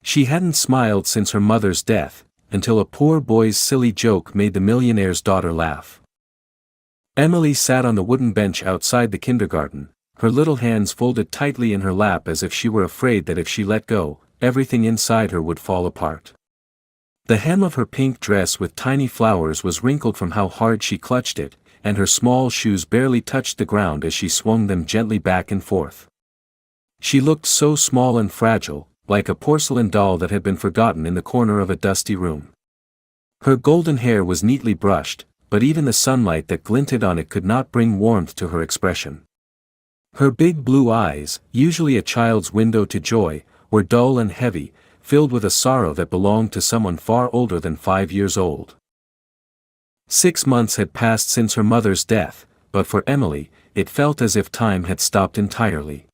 She hadn't smiled since her mother's death, until a poor boy's silly joke made the millionaire's daughter laugh. Emily sat on the wooden bench outside the kindergarten, her little hands folded tightly in her lap as if she were afraid that if she let go, everything inside her would fall apart. The hem of her pink dress with tiny flowers was wrinkled from how hard she clutched it, and her small shoes barely touched the ground as she swung them gently back and forth. She looked so small and fragile, like a porcelain doll that had been forgotten in the corner of a dusty room. Her golden hair was neatly brushed, but even the sunlight that glinted on it could not bring warmth to her expression. Her big blue eyes, usually a child's window to joy, were dull and heavy, filled with a sorrow that belonged to someone far older than 5 years old. 6 months had passed since her mother's death, but for Emily, it felt as if time had stopped entirely.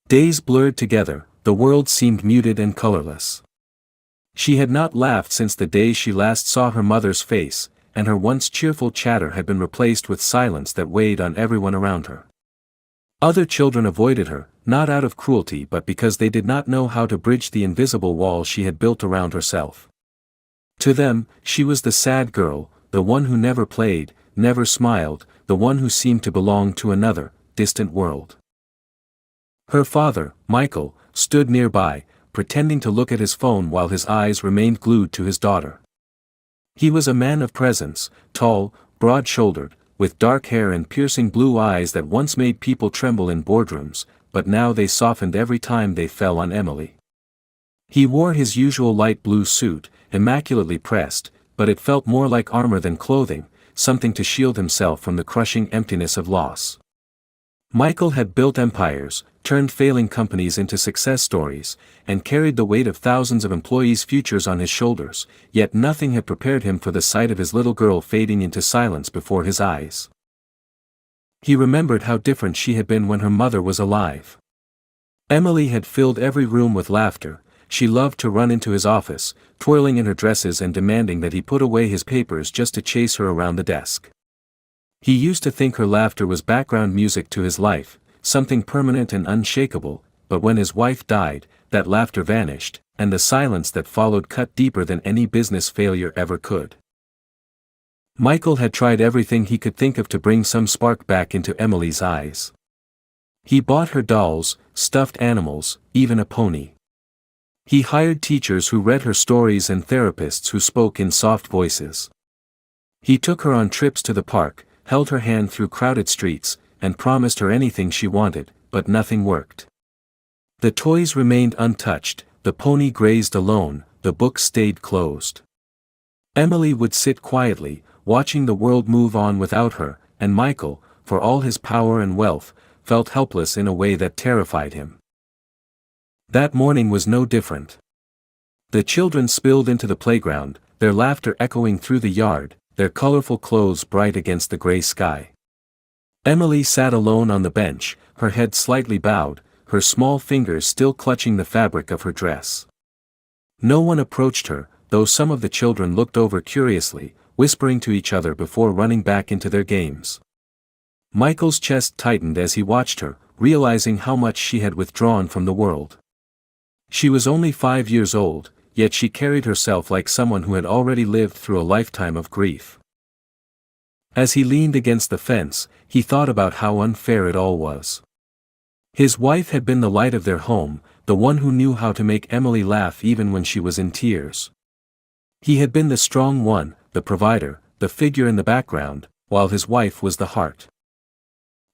Days blurred together, the world seemed muted and colorless. She had not laughed since the day she last saw her mother's face, and her once cheerful chatter had been replaced with silence that weighed on everyone around her. Other children avoided her, not out of cruelty but because they did not know how to bridge the invisible wall she had built around herself. To them, she was the sad girl, the one who never played, never smiled, the one who seemed to belong to another, distant world. Her father, Michael, stood nearby, pretending to look at his phone while his eyes remained glued to his daughter. He was a man of presence, tall, broad-shouldered, with dark hair and piercing blue eyes that once made people tremble in boardrooms, but now they softened every time they fell on Emily. He wore his usual light blue suit, immaculately pressed, but it felt more like armor than clothing, something to shield himself from the crushing emptiness of loss. Michael had built empires, turned failing companies into success stories, and carried the weight of thousands of employees' futures on his shoulders, yet nothing had prepared him for the sight of his little girl fading into silence before his eyes. He remembered how different she had been when her mother was alive. Emily had filled every room with laughter. She loved to run into his office, twirling in her dresses and demanding that he put away his papers just to chase her around the desk. He used to think her laughter was background music to his life, something permanent and unshakable, but when his wife died, that laughter vanished, and the silence that followed cut deeper than any business failure ever could. Michael had tried everything he could think of to bring some spark back into Emily's eyes. He bought her dolls, stuffed animals, even a pony. He hired teachers who read her stories and therapists who spoke in soft voices. He took her on trips to the park, held her hand through crowded streets, and promised her anything she wanted, but nothing worked. The toys remained untouched, the pony grazed alone, the books stayed closed. Emily would sit quietly, watching the world move on without her, and Michael, for all his power and wealth, felt helpless in a way that terrified him. That morning was no different. The children spilled into the playground, their laughter echoing through the yard, their colorful clothes bright against the gray sky. Emily sat alone on the bench, her head slightly bowed, her small fingers still clutching the fabric of her dress. No one approached her, though some of the children looked over curiously, whispering to each other before running back into their games. Michael's chest tightened as he watched her, realizing how much she had withdrawn from the world. She was only 5 years old, yet she carried herself like someone who had already lived through a lifetime of grief. As he leaned against the fence, he thought about how unfair it all was. His wife had been the light of their home, the one who knew how to make Emily laugh even when she was in tears. He had been the strong one, the provider, the figure in the background, while his wife was the heart.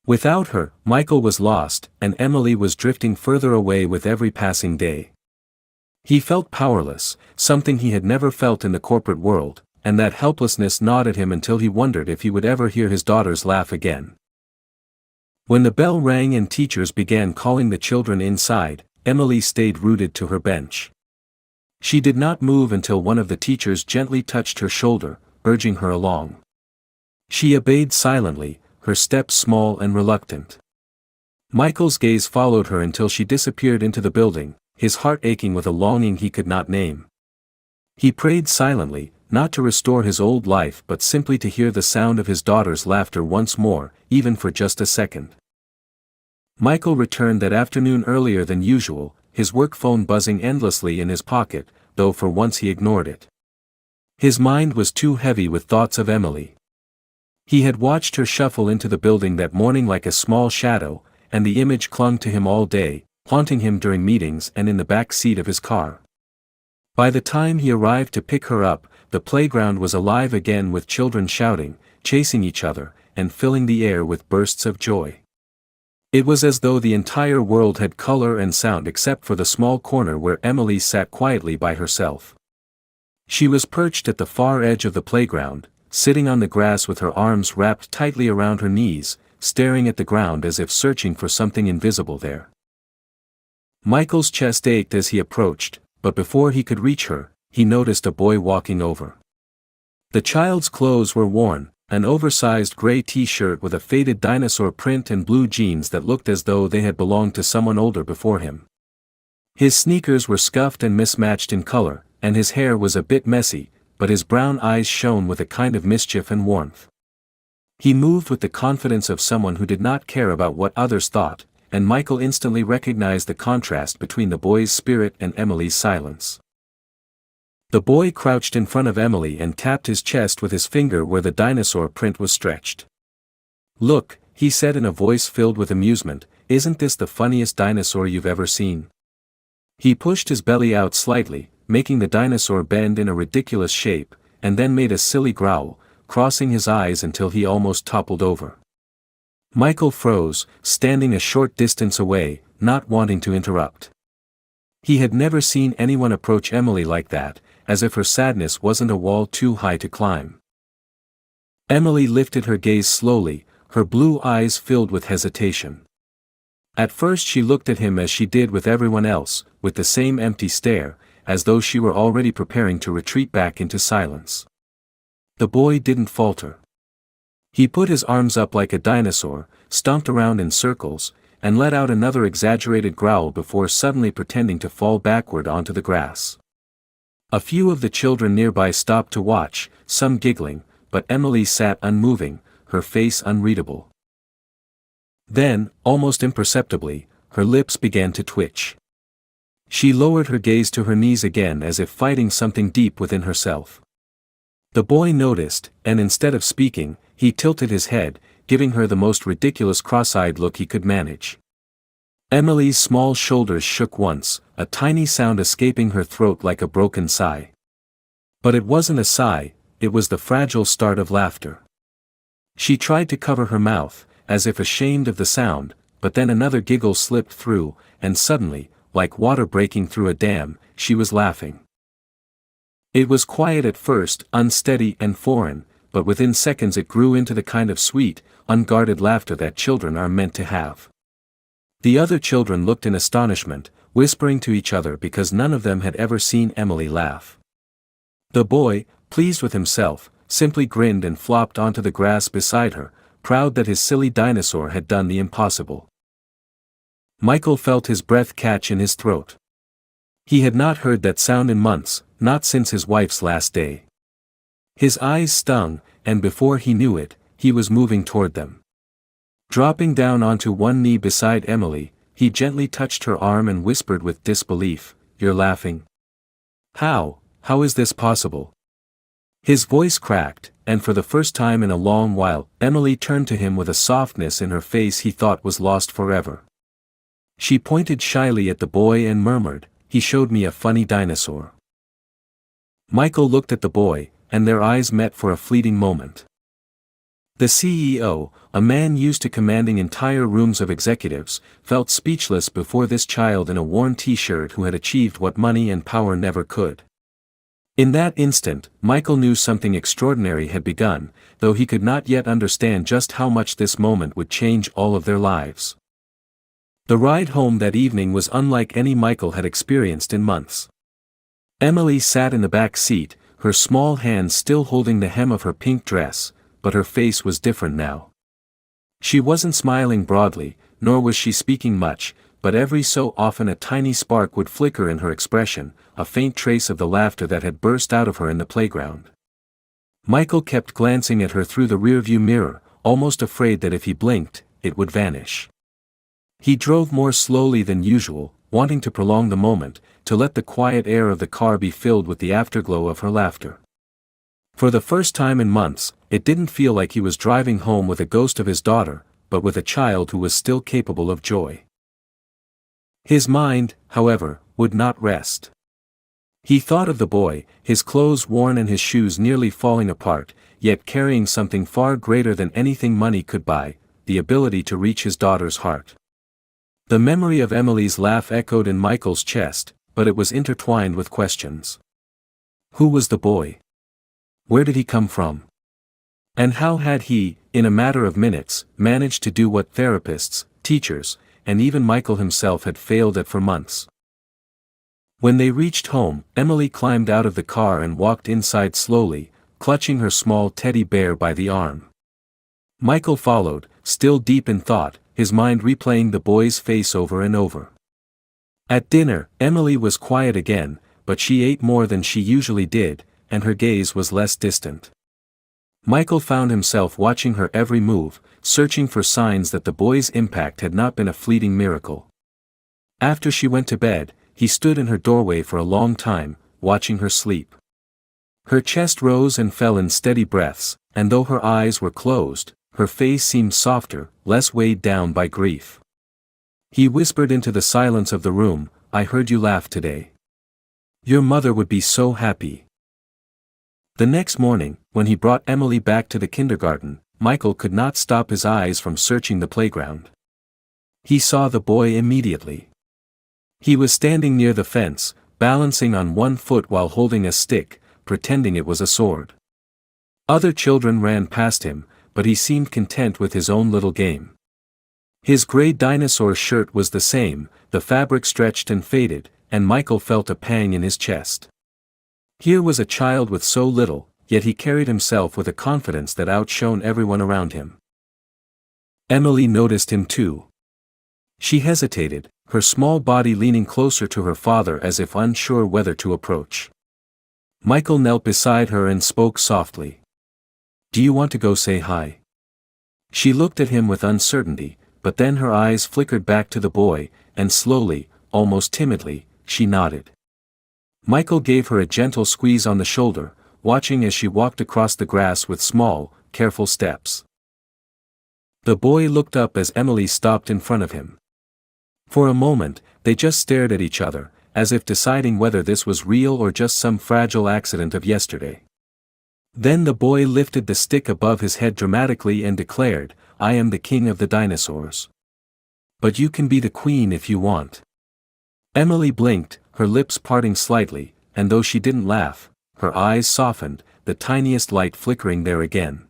Without her, Michael was lost, and Emily was drifting further away with every passing day. He felt powerless, something he had never felt in the corporate world, and that helplessness gnawed at him until he wondered if he would ever hear his daughters laugh again. When the bell rang and teachers began calling the children inside, Emily stayed rooted to her bench. She did not move until one of the teachers gently touched her shoulder, urging her along. She obeyed silently, her steps small and reluctant. Michael's gaze followed her until she disappeared into the building, his heart aching with a longing he could not name. He prayed silently, not to restore his old life but simply to hear the sound of his daughter's laughter once more, even for just a second. Michael returned that afternoon earlier than usual, his work phone buzzing endlessly in his pocket, though for once he ignored it. His mind was too heavy with thoughts of Emily. He had watched her shuffle into the building that morning like a small shadow, and the image clung to him all day, haunting him during meetings and in the back seat of his car. By the time he arrived to pick her up, the playground was alive again with children shouting, chasing each other, and filling the air with bursts of joy. It was as though the entire world had color and sound except for the small corner where Emily sat quietly by herself. She was perched at the far edge of the playground, sitting on the grass with her arms wrapped tightly around her knees, staring at the ground as if searching for something invisible there. Michael's chest ached as he approached, but before he could reach her, he noticed a boy walking over. The child's clothes were worn, an oversized gray t-shirt with a faded dinosaur print and blue jeans that looked as though they had belonged to someone older before him. His sneakers were scuffed and mismatched in color, and his hair was a bit messy, but his brown eyes shone with a kind of mischief and warmth. He moved with the confidence of someone who did not care about what others thought, and Michael instantly recognized the contrast between the boy's spirit and Emily's silence. The boy crouched in front of Emily and tapped his chest with his finger where the dinosaur print was stretched. "Look," he said in a voice filled with amusement, "isn't this the funniest dinosaur you've ever seen?" He pushed his belly out slightly, making the dinosaur bend in a ridiculous shape, and then made a silly growl, crossing his eyes until he almost toppled over. Michael froze, standing a short distance away, not wanting to interrupt. He had never seen anyone approach Emily like that, as if her sadness wasn't a wall too high to climb. Emily lifted her gaze slowly, her blue eyes filled with hesitation. At first she looked at him as she did with everyone else, with the same empty stare, as though she were already preparing to retreat back into silence. The boy didn't falter. He put his arms up like a dinosaur, stomped around in circles, and let out another exaggerated growl before suddenly pretending to fall backward onto the grass. A few of the children nearby stopped to watch, some giggling, but Emily sat unmoving, her face unreadable. Then, almost imperceptibly, her lips began to twitch. She lowered her gaze to her knees again as if fighting something deep within herself. The boy noticed, and instead of speaking, he tilted his head, giving her the most ridiculous cross-eyed look he could manage. Emily's small shoulders shook once, a tiny sound escaping her throat like a broken sigh. But it wasn't a sigh, it was the fragile start of laughter. She tried to cover her mouth, as if ashamed of the sound, but then another giggle slipped through, and suddenly, like water breaking through a dam, she was laughing. It was quiet at first, unsteady and foreign, but within seconds it grew into the kind of sweet, unguarded laughter that children are meant to have. The other children looked in astonishment, whispering to each other because none of them had ever seen Emily laugh. The boy, pleased with himself, simply grinned and flopped onto the grass beside her, proud that his silly dinosaur had done the impossible. Michael felt his breath catch in his throat. He had not heard that sound in months, not since his wife's last day. His eyes stung, and before he knew it, he was moving toward them. Dropping down onto one knee beside Emily, he gently touched her arm and whispered with disbelief, "You're laughing? How is this possible?" His voice cracked, and for the first time in a long while, Emily turned to him with a softness in her face he thought was lost forever. She pointed shyly at the boy and murmured, "He showed me a funny dinosaur." Michael looked at the boy, and their eyes met for a fleeting moment. The CEO, a man used to commanding entire rooms of executives, felt speechless before this child in a worn t-shirt who had achieved what money and power never could. In that instant, Michael knew something extraordinary had begun, though he could not yet understand just how much this moment would change all of their lives. The ride home that evening was unlike any Michael had experienced in months. Emily sat in the back seat, her small hands still holding the hem of her pink dress, but her face was different now. She wasn't smiling broadly, nor was she speaking much, but every so often a tiny spark would flicker in her expression, a faint trace of the laughter that had burst out of her in the playground. Michael kept glancing at her through the rearview mirror, almost afraid that if he blinked, it would vanish. He drove more slowly than usual, wanting to prolong the moment, to let the quiet air of the car be filled with the afterglow of her laughter. For the first time in months, it didn't feel like he was driving home with a ghost of his daughter, but with a child who was still capable of joy. His mind, however, would not rest. He thought of the boy, his clothes worn and his shoes nearly falling apart, yet carrying something far greater than anything money could buy, the ability to reach his daughter's heart. The memory of Emily's laugh echoed in Michael's chest, but it was intertwined with questions. Who was the boy? Where did he come from? And how had he, in a matter of minutes, managed to do what therapists, teachers, and even Michael himself had failed at for months? When they reached home, Emily climbed out of the car and walked inside slowly, clutching her small teddy bear by the arm. Michael followed, still deep in thought, his mind replaying the boy's face over and over. At dinner, Emily was quiet again, but she ate more than she usually did, and her gaze was less distant. Michael found himself watching her every move, searching for signs that the boy's impact had not been a fleeting miracle. After she went to bed, he stood in her doorway for a long time, watching her sleep. Her chest rose and fell in steady breaths, and though her eyes were closed, her face seemed softer, less weighed down by grief. He whispered into the silence of the room, "I heard you laugh today. Your mother would be so happy." The next morning, when he brought Emily back to the kindergarten, Michael could not stop his eyes from searching the playground. He saw the boy immediately. He was standing near the fence, balancing on one foot while holding a stick, pretending it was a sword. Other children ran past him, but he seemed content with his own little game. His gray dinosaur shirt was the same, the fabric stretched and faded, and Michael felt a pang in his chest. Here was a child with so little, yet he carried himself with a confidence that outshone everyone around him. Emily noticed him too. She hesitated, her small body leaning closer to her father as if unsure whether to approach. Michael knelt beside her and spoke softly. "Do you want to go say hi?" She looked at him with uncertainty, but then her eyes flickered back to the boy, and slowly, almost timidly, she nodded. Michael gave her a gentle squeeze on the shoulder, watching as she walked across the grass with small, careful steps. The boy looked up as Emily stopped in front of him. For a moment, they just stared at each other, as if deciding whether this was real or just some fragile accident of yesterday. Then the boy lifted the stick above his head dramatically and declared, "I am the king of the dinosaurs. But you can be the queen if you want." Emily blinked, her lips parting slightly, and though she didn't laugh, her eyes softened, the tiniest light flickering there again.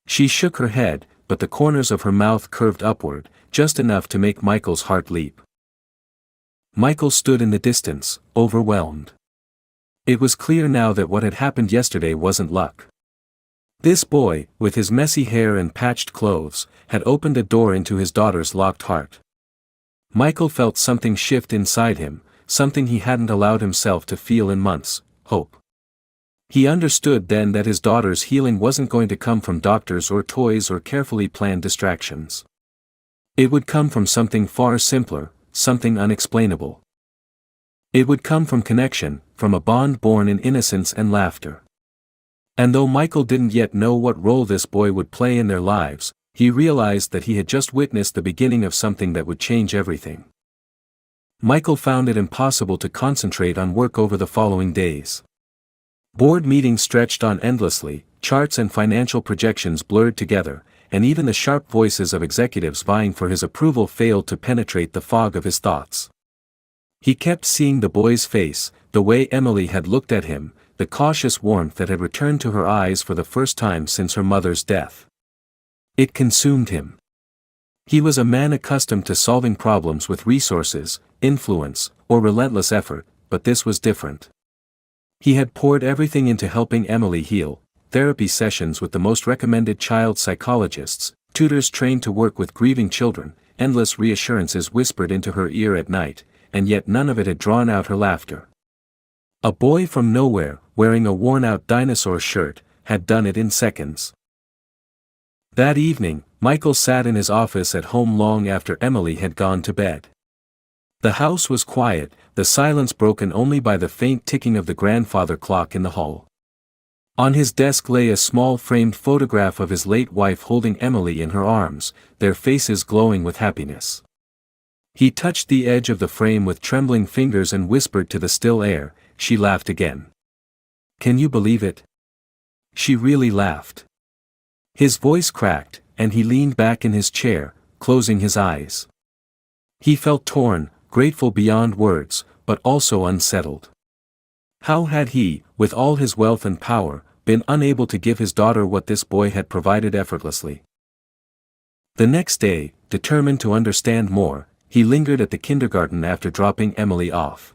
She shook her head, but the corners of her mouth curved upward, just enough to make Michael's heart leap. Michael stood in the distance, overwhelmed. It was clear now that what had happened yesterday wasn't luck. This boy, with his messy hair and patched clothes, had opened a door into his daughter's locked heart. Michael felt something shift inside him, something he hadn't allowed himself to feel in months: hope. He understood then that his daughter's healing wasn't going to come from doctors or toys or carefully planned distractions. It would come from something far simpler, something unexplainable. It would come from connection, from a bond born in innocence and laughter. And though Michael didn't yet know what role this boy would play in their lives, he realized that he had just witnessed the beginning of something that would change everything. Michael found it impossible to concentrate on work over the following days. Board meetings stretched on endlessly, charts and financial projections blurred together, and even the sharp voices of executives vying for his approval failed to penetrate the fog of his thoughts. He kept seeing the boy's face, the way Emily had looked at him, the cautious warmth that had returned to her eyes for the first time since her mother's death. It consumed him. He was a man accustomed to solving problems with resources, influence, or relentless effort, but this was different. He had poured everything into helping Emily heal: therapy sessions with the most recommended child psychologists, tutors trained to work with grieving children, endless reassurances whispered into her ear at night, and yet none of it had drawn out her laughter. A boy from nowhere, wearing a worn-out dinosaur shirt, had done it in seconds. That evening, Michael sat in his office at home long after Emily had gone to bed. The house was quiet, the silence broken only by the faint ticking of the grandfather clock in the hall. On his desk lay a small framed photograph of his late wife holding Emily in her arms, their faces glowing with happiness. He touched the edge of the frame with trembling fingers and whispered to the still air. She laughed again. "Can you believe it? She really laughed." His voice cracked, and he leaned back in his chair, closing his eyes. He felt torn, grateful beyond words, but also unsettled. How had he, with all his wealth and power, been unable to give his daughter what this boy had provided effortlessly? The next day, determined to understand more, he lingered at the kindergarten after dropping Emily off.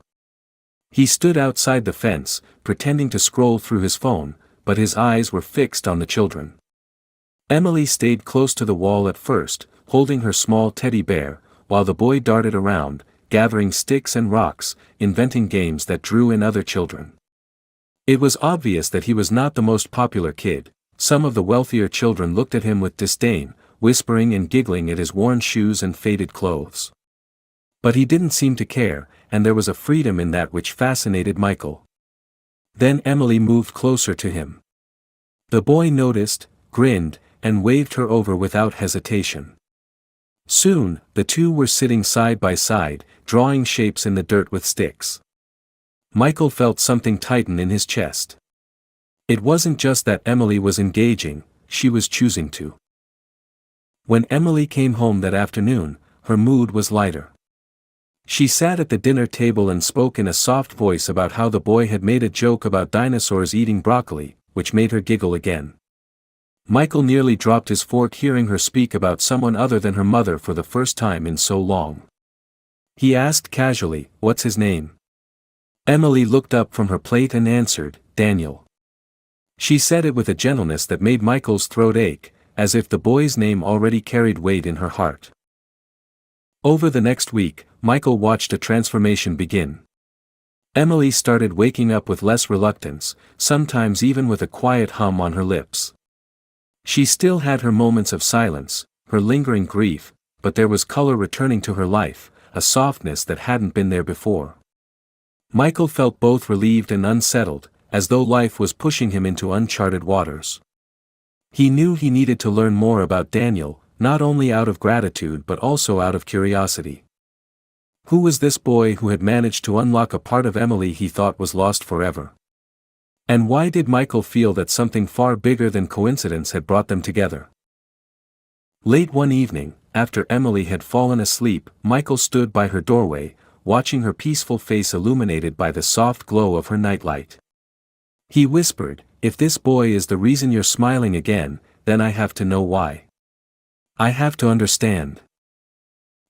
He stood outside the fence, pretending to scroll through his phone, but his eyes were fixed on the children. Emily stayed close to the wall at first, holding her small teddy bear, while the boy darted around, gathering sticks and rocks, inventing games that drew in other children. It was obvious that he was not the most popular kid. Some of the wealthier children looked at him with disdain, whispering and giggling at his worn shoes and faded clothes. But he didn't seem to care, and there was a freedom in that which fascinated Michael. Then Emily moved closer to him. The boy noticed, grinned, and waved her over without hesitation. Soon, the two were sitting side by side, drawing shapes in the dirt with sticks. Michael felt something tighten in his chest. It wasn't just that Emily was engaging, she was choosing to. When Emily came home that afternoon, her mood was lighter. She sat at the dinner table and spoke in a soft voice about how the boy had made a joke about dinosaurs eating broccoli, which made her giggle again. Michael nearly dropped his fork hearing her speak about someone other than her mother for the first time in so long. He asked casually, "What's his name?" Emily looked up from her plate and answered, "Daniel." She said it with a gentleness that made Michael's throat ache, as if the boy's name already carried weight in her heart. Over the next week, Michael watched a transformation begin. Emily started waking up with less reluctance, sometimes even with a quiet hum on her lips. She still had her moments of silence, her lingering grief, but there was color returning to her life, a softness that hadn't been there before. Michael felt both relieved and unsettled, as though life was pushing him into uncharted waters. He knew he needed to learn more about Daniel, not only out of gratitude but also out of curiosity. Who was this boy who had managed to unlock a part of Emily he thought was lost forever? And why did Michael feel that something far bigger than coincidence had brought them together? Late one evening, after Emily had fallen asleep, Michael stood by her doorway, watching her peaceful face illuminated by the soft glow of her nightlight. He whispered, "If this boy is the reason you're smiling again, then I have to know why. I have to understand."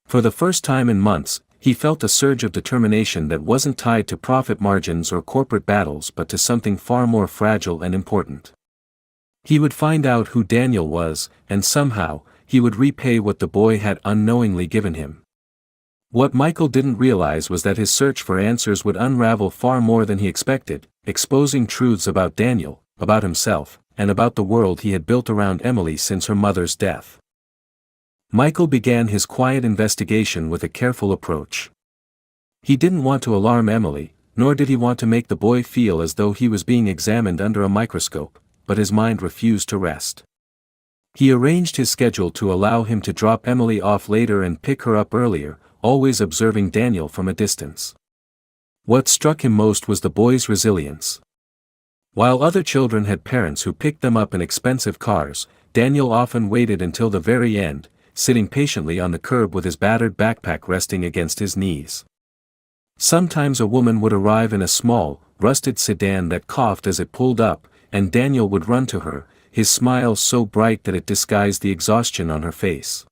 For the first time in months, he felt a surge of determination that wasn't tied to profit margins or corporate battles but to something far more fragile and important. He would find out who Daniel was, and somehow, he would repay what the boy had unknowingly given him. What Michael didn't realize was that his search for answers would unravel far more than he expected, exposing truths about Daniel, about himself, and about the world he had built around Emily since her mother's death. Michael began his quiet investigation with a careful approach. He didn't want to alarm Emily, nor did he want to make the boy feel as though he was being examined under a microscope, but his mind refused to rest. He arranged his schedule to allow him to drop Emily off later and pick her up earlier, always observing Daniel from a distance. What struck him most was the boy's resilience. While other children had parents who picked them up in expensive cars, Daniel often waited until the very end, sitting patiently on the curb with his battered backpack resting against his knees. Sometimes a woman would arrive in a small, rusted sedan that coughed as it pulled up, and Daniel would run to her, his smile so bright that it disguised the exhaustion on her face.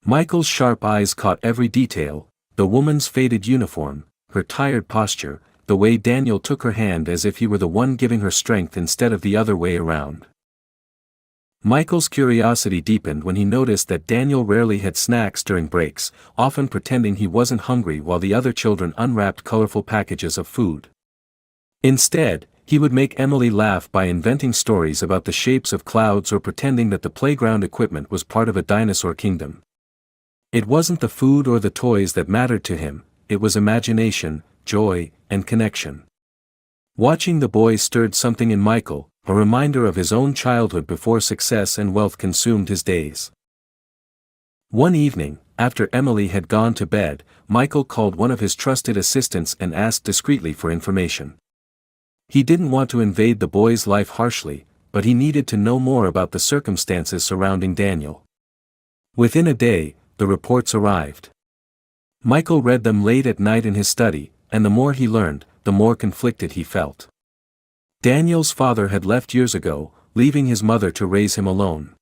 Michael's sharp eyes caught every detail, the woman's faded uniform, her tired posture, the way Daniel took her hand as if he were the one giving her strength instead of the other way around. Michael's curiosity deepened when he noticed that Daniel rarely had snacks during breaks, often pretending he wasn't hungry while the other children unwrapped colorful packages of food. Instead, he would make Emily laugh by inventing stories about the shapes of clouds or pretending that the playground equipment was part of a dinosaur kingdom. It wasn't the food or the toys that mattered to him, it was imagination, joy, and connection. Watching the boy stirred something in Michael, a reminder of his own childhood before success and wealth consumed his days. One evening, after Emily had gone to bed, Michael called one of his trusted assistants and asked discreetly for information. He didn't want to invade the boy's life harshly, but he needed to know more about the circumstances surrounding Daniel. Within a day, the reports arrived. Michael read them late at night in his study, and the more he learned, the more conflicted he felt. Daniel's father had left years ago, leaving his mother to raise him alone.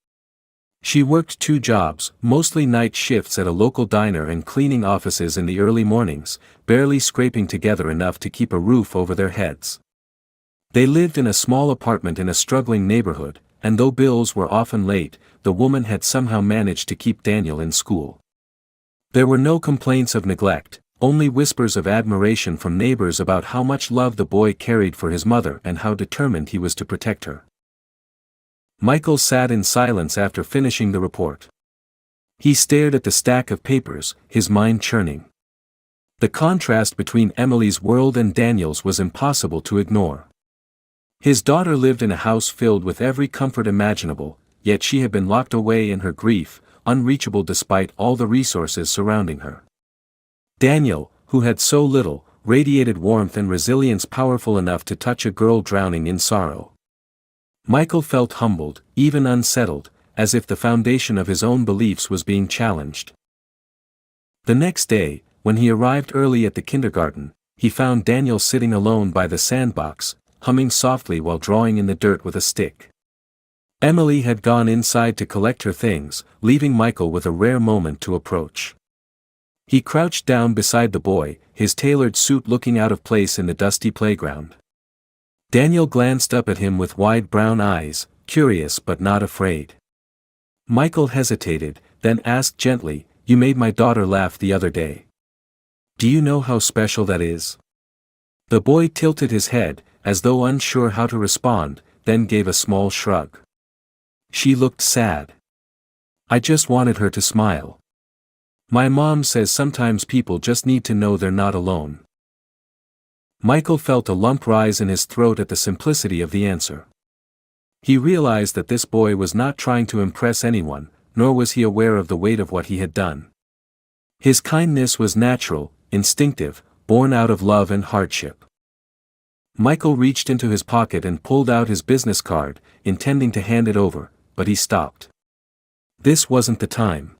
She worked 2 jobs, mostly night shifts at a local diner and cleaning offices in the early mornings, barely scraping together enough to keep a roof over their heads. They lived in a small apartment in a struggling neighborhood, and though bills were often late, the woman had somehow managed to keep Daniel in school. There were no complaints of neglect, only whispers of admiration from neighbors about how much love the boy carried for his mother and how determined he was to protect her. Michael sat in silence after finishing the report. He stared at the stack of papers, his mind churning. The contrast between Emily's world and Daniel's was impossible to ignore. His daughter lived in a house filled with every comfort imaginable, yet she had been locked away in her grief, unreachable despite all the resources surrounding her. Daniel, who had so little, radiated warmth and resilience powerful enough to touch a girl drowning in sorrow. Michael felt humbled, even unsettled, as if the foundation of his own beliefs was being challenged. The next day, when he arrived early at the kindergarten, he found Daniel sitting alone by the sandbox, humming softly while drawing in the dirt with a stick. Emily had gone inside to collect her things, leaving Michael with a rare moment to approach. He crouched down beside the boy, his tailored suit looking out of place in the dusty playground. Daniel glanced up at him with wide brown eyes, curious but not afraid. Michael hesitated, then asked gently, "You made my daughter laugh the other day. Do you know how special that is?" The boy tilted his head, as though unsure how to respond, then gave a small shrug. She looked sad. "I just wanted her to smile. My mom says sometimes people just need to know they're not alone." Michael felt a lump rise in his throat at the simplicity of the answer. He realized that this boy was not trying to impress anyone, nor was he aware of the weight of what he had done. His kindness was natural, instinctive, born out of love and hardship. Michael reached into his pocket and pulled out his business card, intending to hand it over, but he stopped. This wasn't the time.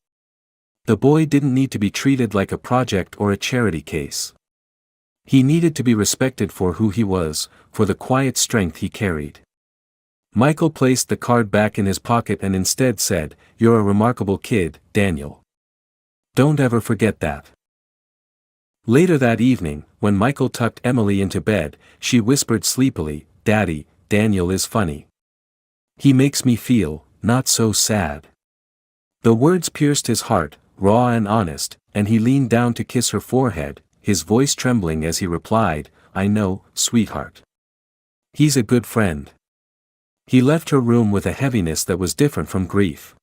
The boy didn't need to be treated like a project or a charity case. He needed to be respected for who he was, for the quiet strength he carried. Michael placed the card back in his pocket and instead said, "You're a remarkable kid, Daniel. Don't ever forget that." Later that evening, when Michael tucked Emily into bed, she whispered sleepily, "Daddy, Daniel is funny. He makes me feel, not so sad." The words pierced his heart, raw and honest, and he leaned down to kiss her forehead, his voice trembling as he replied, "I know, sweetheart. He's a good friend." He left her room with a heaviness that was different from grief.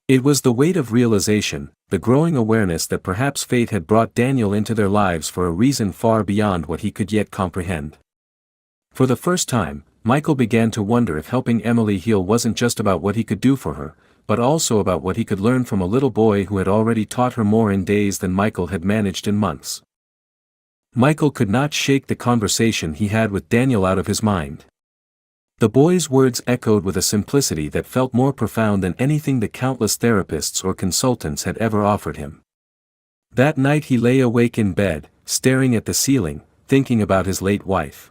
It was the weight of realization, the growing awareness that perhaps fate had brought Daniel into their lives for a reason far beyond what he could yet comprehend. For the first time, Michael began to wonder if helping Emily heal wasn't just about what he could do for her, but also about what he could learn from a little boy who had already taught her more in days than Michael had managed in months. Michael could not shake the conversation he had with Daniel out of his mind. The boy's words echoed with a simplicity that felt more profound than anything the countless therapists or consultants had ever offered him. That night he lay awake in bed, staring at the ceiling, thinking about his late wife.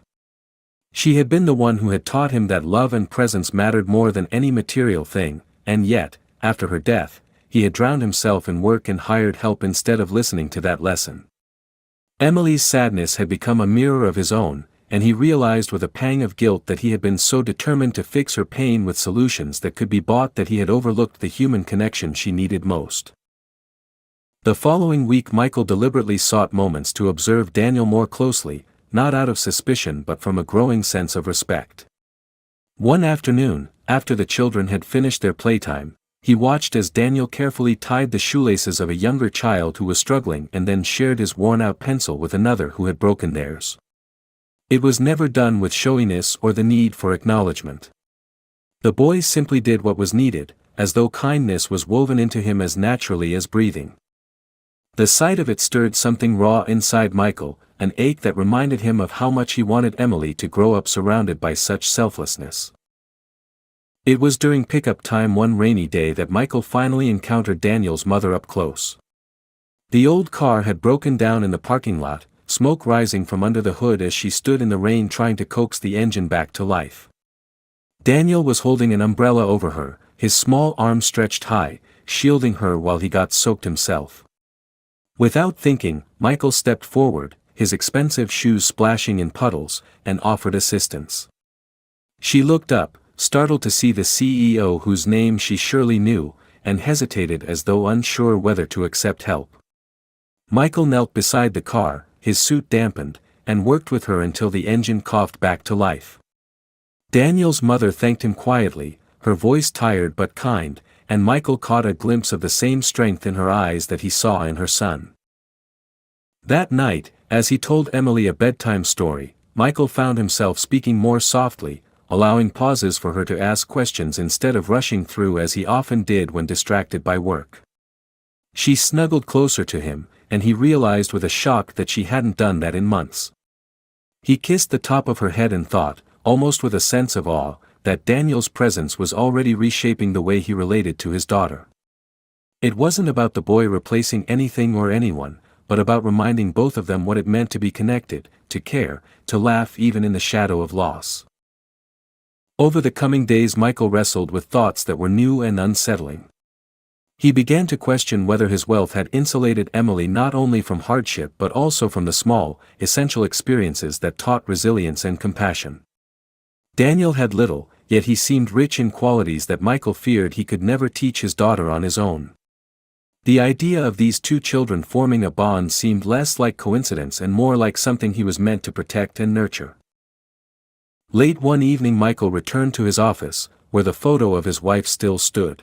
She had been the one who had taught him that love and presence mattered more than any material thing, and yet, after her death, he had drowned himself in work and hired help instead of listening to that lesson. Emily's sadness had become a mirror of his own, and he realized with a pang of guilt that he had been so determined to fix her pain with solutions that could be bought that he had overlooked the human connection she needed most. The following week Michael deliberately sought moments to observe Daniel more closely, not out of suspicion but from a growing sense of respect. One afternoon, after the children had finished their playtime, He watched as Daniel carefully tied the shoelaces of a younger child who was struggling and then shared his worn-out pencil with another who had broken theirs. It was never done with showiness or the need for acknowledgement. The boy simply did what was needed, as though kindness was woven into him as naturally as breathing. The sight of it stirred something raw inside Michael, an ache that reminded him of how much he wanted Emily to grow up surrounded by such selflessness. It was during pickup time one rainy day that Michael finally encountered Daniel's mother up close. The old car had broken down in the parking lot, smoke rising from under the hood as she stood in the rain trying to coax the engine back to life. Daniel was holding an umbrella over her, his small arms stretched high, shielding her while he got soaked himself. Without thinking, Michael stepped forward, his expensive shoes splashing in puddles, and offered assistance. She looked up, startled to see the CEO whose name she surely knew, and hesitated as though unsure whether to accept help. Michael knelt beside the car, his suit dampened, and worked with her until the engine coughed back to life. Daniel's mother thanked him quietly, her voice tired but kind, and Michael caught a glimpse of the same strength in her eyes that he saw in her son. That night, as he told Emily a bedtime story, Michael found himself speaking more softly, allowing pauses for her to ask questions instead of rushing through as he often did when distracted by work. She snuggled closer to him, and he realized with a shock that she hadn't done that in months. He kissed the top of her head and thought, almost with a sense of awe, that Daniel's presence was already reshaping the way he related to his daughter. It wasn't about the boy replacing anything or anyone, but about reminding both of them what it meant to be connected, to care, to laugh even in the shadow of loss. Over the coming days Michael wrestled with thoughts that were new and unsettling. He began to question whether his wealth had insulated Emily not only from hardship but also from the small, essential experiences that taught resilience and compassion. Daniel had little, yet he seemed rich in qualities that Michael feared he could never teach his daughter on his own. The idea of these two children forming a bond seemed less like coincidence and more like something he was meant to protect and nurture. Late one evening Michael returned to his office, where the photo of his wife still stood.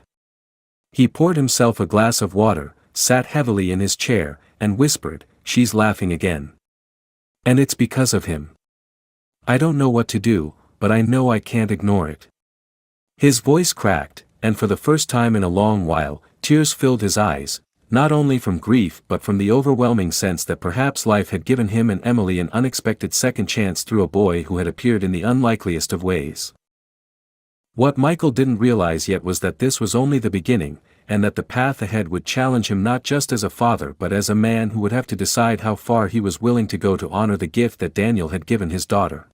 He poured himself a glass of water, sat heavily in his chair, and whispered, "She's laughing again. And it's because of him. I don't know what to do, but I know I can't ignore it." His voice cracked, and for the first time in a long while, tears filled his eyes, not only from grief but from the overwhelming sense that perhaps life had given him and Emily an unexpected second chance through a boy who had appeared in the unlikeliest of ways. What Michael didn't realize yet was that this was only the beginning, and that the path ahead would challenge him not just as a father but as a man who would have to decide how far he was willing to go to honor the gift that Daniel had given his daughter.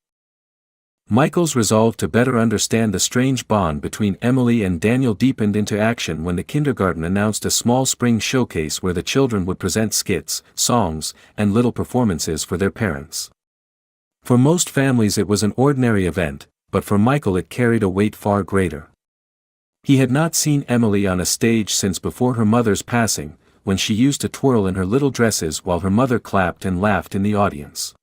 Michael's resolve to better understand the strange bond between Emily and Daniel deepened into action when the kindergarten announced a small spring showcase where the children would present skits, songs, and little performances for their parents. For most families it was an ordinary event, but for Michael it carried a weight far greater. He had not seen Emily on a stage since before her mother's passing, when she used to twirl in her little dresses while her mother clapped and laughed in the audience.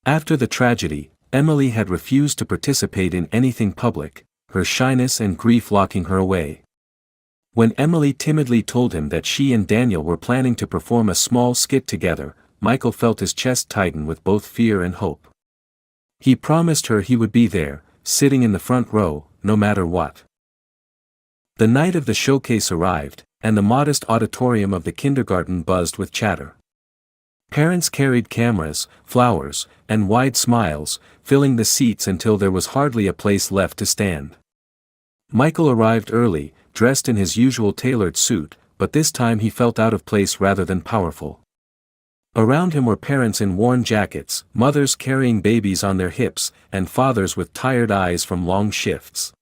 After the tragedy, Emily had refused to participate in anything public, her shyness and grief locking her away. When Emily timidly told him that she and Daniel were planning to perform a small skit together, Michael felt his chest tighten with both fear and hope. He promised her he would be there, sitting in the front row, no matter what. The night of the showcase arrived, and the modest auditorium of the kindergarten buzzed with chatter. Parents carried cameras, flowers, and wide smiles, filling the seats until there was hardly a place left to stand. Michael arrived early, dressed in his usual tailored suit, but this time he felt out of place rather than powerful. Around him were parents in worn jackets, mothers carrying babies on their hips, and fathers with tired eyes from long shifts.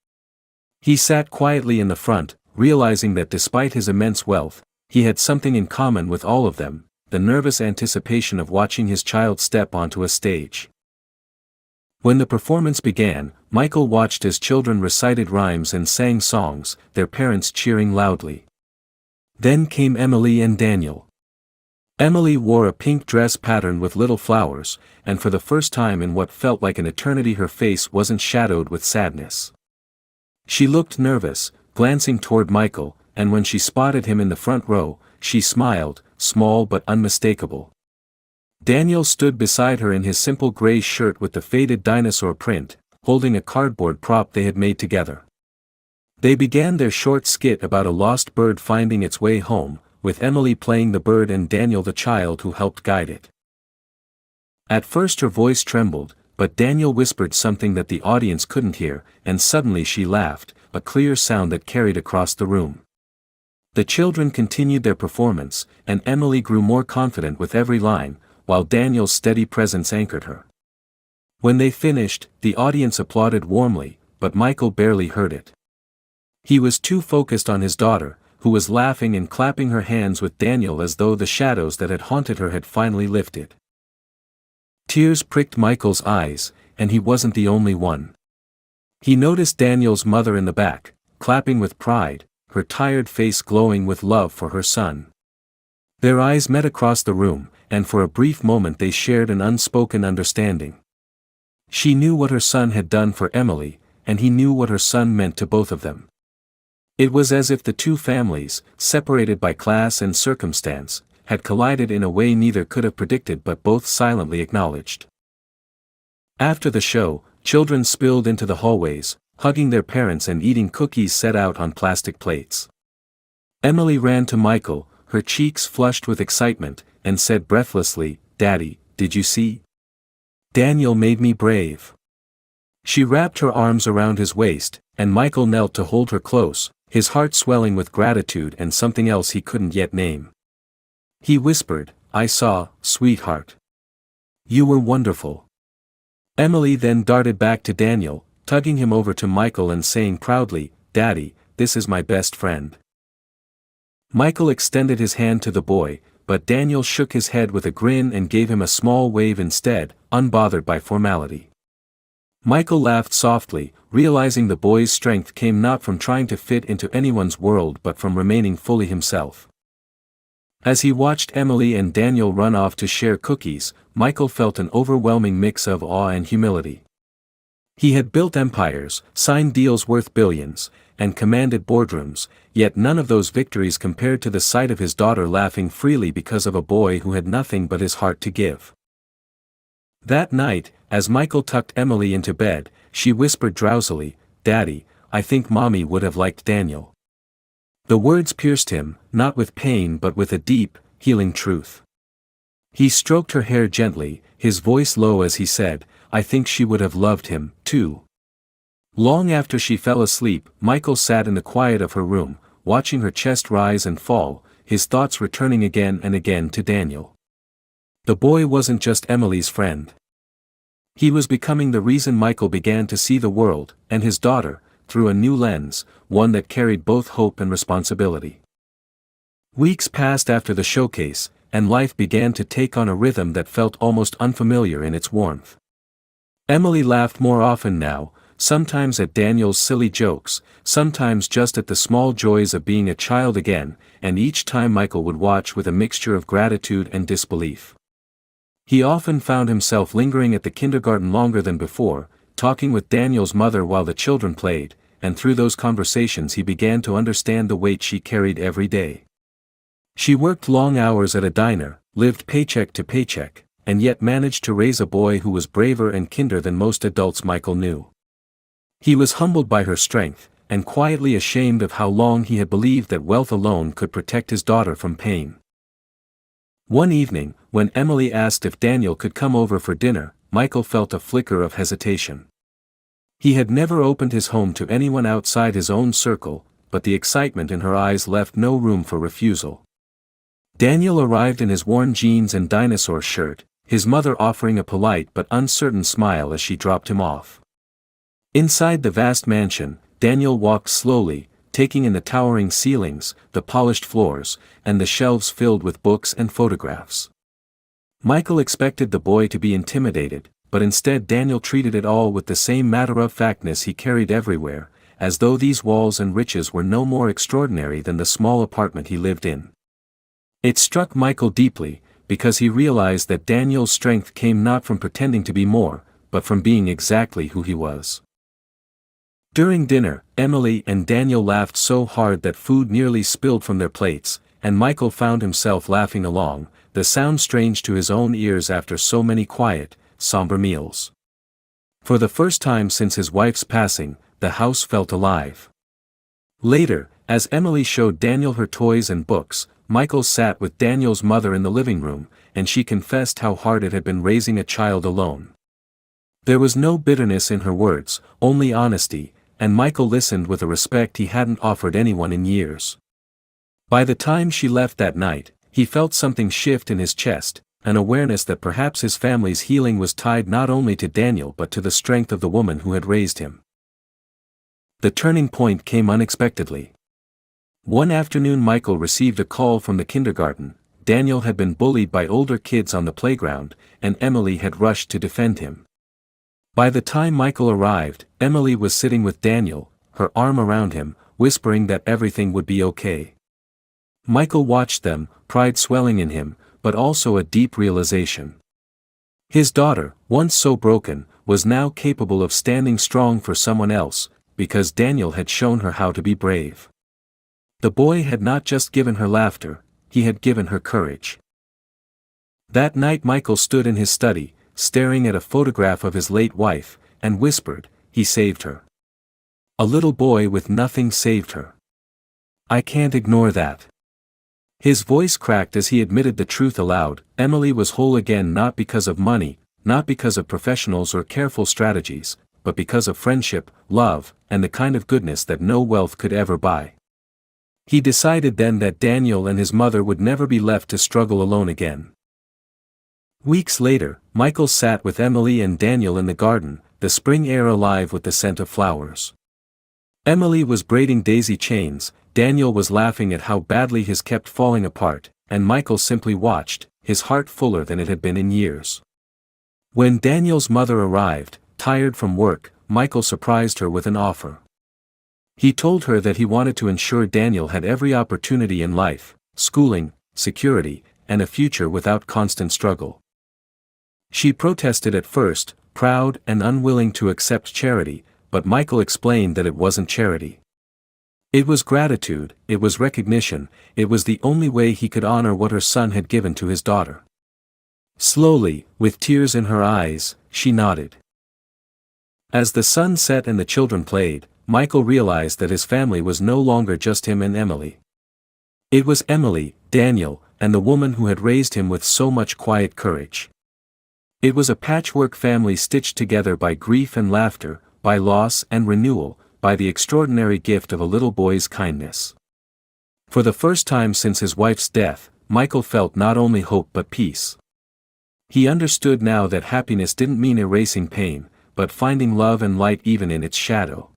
He sat quietly in the front, realizing that despite his immense wealth, he had something in common with all of them: the nervous anticipation of watching his child step onto a stage. When the performance began, Michael watched as children recited rhymes and sang songs, their parents cheering loudly. Then came Emily and Daniel. Emily wore a pink dress patterned with little flowers, and for the first time in what felt like an eternity her face wasn't shadowed with sadness. She looked nervous, glancing toward Michael, and when she spotted him in the front row, she smiled, small but unmistakable. Daniel stood beside her in his simple gray shirt with the faded dinosaur print, holding a cardboard prop they had made together. They began their short skit about a lost bird finding its way home, with Emily playing the bird and Daniel the child who helped guide it. At first her voice trembled, but Daniel whispered something that the audience couldn't hear, and suddenly she laughed, a clear sound that carried across the room. The children continued their performance, and Emily grew more confident with every line, while Daniel's steady presence anchored her. When they finished, the audience applauded warmly, but Michael barely heard it. He was too focused on his daughter, who was laughing and clapping her hands with Daniel as though the shadows that had haunted her had finally lifted. Tears pricked Michael's eyes, and he wasn't the only one. He noticed Daniel's mother in the back, clapping with pride, her tired face glowing with love for her son. Their eyes met across the room, and for a brief moment they shared an unspoken understanding. She knew what her son had done for Emily, and he knew what her son meant to both of them. It was as if the two families, separated by class and circumstance, had collided in a way neither could have predicted but both silently acknowledged. After the show, children spilled into the hallways, hugging their parents and eating cookies set out on plastic plates. Emily ran to Michael, her cheeks flushed with excitement, and said breathlessly, "Daddy, did you see? Daniel made me brave." She wrapped her arms around his waist, and Michael knelt to hold her close, his heart swelling with gratitude and something else he couldn't yet name. He whispered, "I saw, sweetheart. You were wonderful." Emily then darted back to Daniel, tugging him over to Michael and saying proudly, "Daddy, this is my best friend." Michael extended his hand to the boy, but Daniel shook his head with a grin and gave him a small wave instead, unbothered by formality. Michael laughed softly, realizing the boy's strength came not from trying to fit into anyone's world but from remaining fully himself. As he watched Emily and Daniel run off to share cookies, Michael felt an overwhelming mix of awe and humility. He had built empires, signed deals worth billions, and commanded boardrooms, yet none of those victories compared to the sight of his daughter laughing freely because of a boy who had nothing but his heart to give. That night, as Michael tucked Emily into bed, she whispered drowsily, "Daddy, I think Mommy would have liked Daniel." The words pierced him, not with pain but with a deep, healing truth. He stroked her hair gently, his voice low as he said, "I think she would have loved him, too." Long after she fell asleep, Michael sat in the quiet of her room, watching her chest rise and fall, his thoughts returning again and again to Daniel. The boy wasn't just Emily's friend. He was becoming the reason Michael began to see the world, and his daughter, through a new lens, one that carried both hope and responsibility. Weeks passed after the showcase, and life began to take on a rhythm that felt almost unfamiliar in its warmth. Emily laughed more often now, sometimes at Daniel's silly jokes, sometimes just at the small joys of being a child again, and each time Michael would watch with a mixture of gratitude and disbelief. He often found himself lingering at the kindergarten longer than before, talking with Daniel's mother while the children played, and through those conversations he began to understand the weight she carried every day. She worked long hours at a diner, lived paycheck to paycheck, and yet managed to raise a boy who was braver and kinder than most adults Michael knew. He was humbled by her strength, and quietly ashamed of how long he had believed that wealth alone could protect his daughter from pain. One evening, when Emily asked if Daniel could come over for dinner, Michael felt a flicker of hesitation. He had never opened his home to anyone outside his own circle, but the excitement in her eyes left no room for refusal. Daniel arrived in his worn jeans and dinosaur shirt, his mother offering a polite but uncertain smile as she dropped him off. Inside the vast mansion, Daniel walked slowly, taking in the towering ceilings, the polished floors, and the shelves filled with books and photographs. Michael expected the boy to be intimidated, but instead Daniel treated it all with the same matter-of-factness he carried everywhere, as though these walls and riches were no more extraordinary than the small apartment he lived in. It struck Michael deeply, because he realized that Daniel's strength came not from pretending to be more, but from being exactly who he was. During dinner, Emily and Daniel laughed so hard that food nearly spilled from their plates, and Michael found himself laughing along, the sound strange to his own ears after so many quiet, somber meals. For the first time since his wife's passing, the house felt alive. Later, as Emily showed Daniel her toys and books, Michael sat with Daniel's mother in the living room, and she confessed how hard it had been raising a child alone. There was no bitterness in her words, only honesty, and Michael listened with a respect he hadn't offered anyone in years. By the time she left that night, he felt something shift in his chest, an awareness that perhaps his family's healing was tied not only to Daniel but to the strength of the woman who had raised him. The turning point came unexpectedly. One afternoon Michael received a call from the kindergarten. Daniel had been bullied by older kids on the playground, and Emily had rushed to defend him. By the time Michael arrived, Emily was sitting with Daniel, her arm around him, whispering that everything would be okay. Michael watched them, pride swelling in him, but also a deep realization. His daughter, once so broken, was now capable of standing strong for someone else, because Daniel had shown her how to be brave. The boy had not just given her laughter, he had given her courage. That night Michael stood in his study, staring at a photograph of his late wife, and whispered, "He saved her. A little boy with nothing saved her. I can't ignore that." His voice cracked as he admitted the truth aloud. Emily was whole again, not because of money, not because of professionals or careful strategies, but because of friendship, love, and the kind of goodness that no wealth could ever buy. He decided then that Daniel and his mother would never be left to struggle alone again. Weeks later, Michael sat with Emily and Daniel in the garden, the spring air alive with the scent of flowers. Emily was braiding daisy chains, Daniel was laughing at how badly his kept falling apart, and Michael simply watched, his heart fuller than it had been in years. When Daniel's mother arrived, tired from work, Michael surprised her with an offer. He told her that he wanted to ensure Daniel had every opportunity in life, schooling, security, and a future without constant struggle. She protested at first, proud and unwilling to accept charity, but Michael explained that it wasn't charity. It was gratitude, it was recognition, it was the only way he could honor what her son had given to his daughter. Slowly, with tears in her eyes, she nodded. As the sun set and the children played, Michael realized that his family was no longer just him and Emily. It was Emily, Daniel, and the woman who had raised him with so much quiet courage. It was a patchwork family stitched together by grief and laughter, by loss and renewal, by the extraordinary gift of a little boy's kindness. For the first time since his wife's death, Michael felt not only hope but peace. He understood now that happiness didn't mean erasing pain, but finding love and light even in its shadow.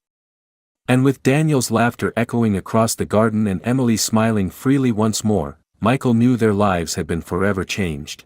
And with Daniel's laughter echoing across the garden and Emily smiling freely once more, Michael knew their lives had been forever changed.